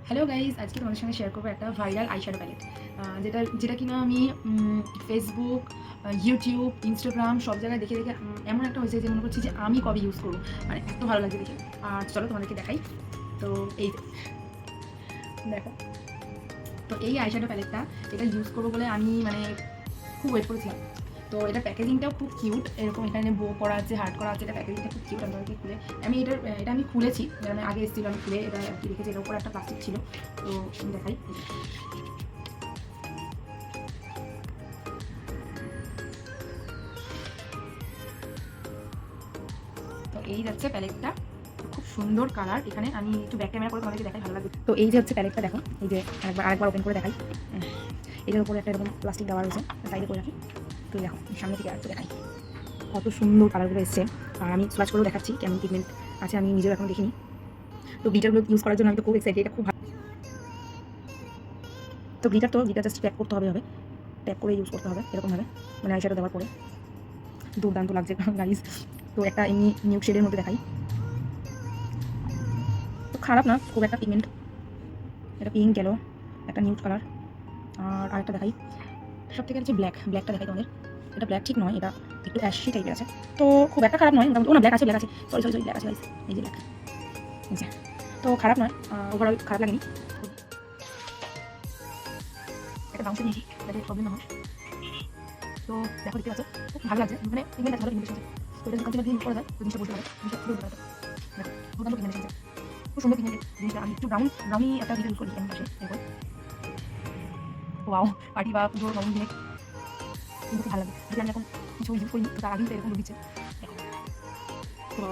Hello guys, আজকে তোমাদের সঙ্গে শেয়ার করবো একটা ভাইরাল আইশ্যাডো প্যালেট, যেটা যেটা কিনা আমি ফেসবুক, ইউটিউব, ইনস্টাগ্রাম সব জায়গায় দেখে দেখে এমন একটা হয়েছে যে মনে করছি যে আমি কবে ইউজ করবো, মানে এত ভালো লাগছে দেখে। আর চলো তোমাদেরকে দেখাই। তো এই দেখো, তো এই আইশ্যাডো প্যালেটটা এটা ইউজ করবো বলে আমি মানে খুব ওয়েট করেছিলাম। তো এটা প্যাকেজিংটাও খুব কিউট, এরকম এখানে বো করা আছে, হার্ট করা আছে, এটা প্যাকেজিংটা খুব কিউট। আমি তোমাকে খুলে এটা আমি খুলেছি, আমি আগে এসেছিলো, আমি খুলে এটা আর কি রেখেছি। এটার উপরে একটা প্লাস্টিক ছিল, তো আমি দেখাই। তো এই যাচ্ছে প্যালেটটা, খুব সুন্দর কালার। এখানে আমি একটু ব্যাক ক্যামেরা করে তোমাদেরকে দেখাই, ভালো লাগবে। তো এই যে হচ্ছে প্যালেটটা, দেখো এই যে আরেকবার ওপেন করে দেখাই। এটার উপরে একটা এরকম প্লাস্টিক দেওয়া রয়েছে, সাইডে করে রাখি। তো দেখো সামনে থেকে একটু দেখাই, কত সুন্দর কালারগুলো এসছে। আর আমি স্লাচ করেও দেখাচ্ছি কেমন পিগমেন্ট আছে, আমি নিজেও এখন দেখিনি। তো গ্লিটারগুলো ইউজ করার জন্য আমি তো খুব এক্সাইটেড, এটা খুব ভালো। তো গ্লিটার জাস্ট ট্যাপ করতে হবে, ট্যাপ করে ইউজ করতে হবে এরকমভাবে, মানে আইশ্যাডো দেওয়ার পরে দুর্দান্ত লাগছে গাইজ। তো একটা এমনি নিউড শেডের মধ্যে দেখাই, তো খারাপ না খুব একটা পিগমেন্ট। এটা পিঙ্ক গেল, একটা নিউড কালার। আর আরেকটা দেখাই, সব থেকে হচ্ছে ব্ল্যাকটা দেখাই তোমাদের। এটা ব্ল্যাক ঠিক নয়, এটা একটু অ্যাশি টাইপের আছে। তো খুব একটা খারাপ নয়, মোটামুটি। ও না, ব্ল্যাক আছে, সরি ব্ল্যাক আছে গাইজ, এই যে ব্ল্যাক। আচ্ছা, তো খারাপ নয়, ওভারঅল খারাপ লাগেনি। একটা বাউন্সে নিয়েছি যাতে প্রবলেম না হয়। তো দেখো, দেখতে পাচ্ছ খুব ভালো লাগছে, মানে পিগমেন্ট আছে, ভালো পিগমেন্ট আছে। তো এটা কন্টিনিউ ইউজ করা যায়, তো জিনিসটা বলতে পারে, জিনিসটা খুবই ভালো। দেখো দুর্দান্ত পিগমেন্ট আছে, খুব সুন্দর পিগমেন্ট জিনিসটা। আমি একটু ব্রাউনি একটা ভিডিও ইউজ করি এমন পাশে এরকম। ওয়াও, পার্টি বা পুজোর গরম দিনে কিন্তু খুব ভালো লাগে। যদি আমি এখন কিছু ইউজ করিনি, তো তার আগেই তো এরকম দিচ্ছে। দেখো,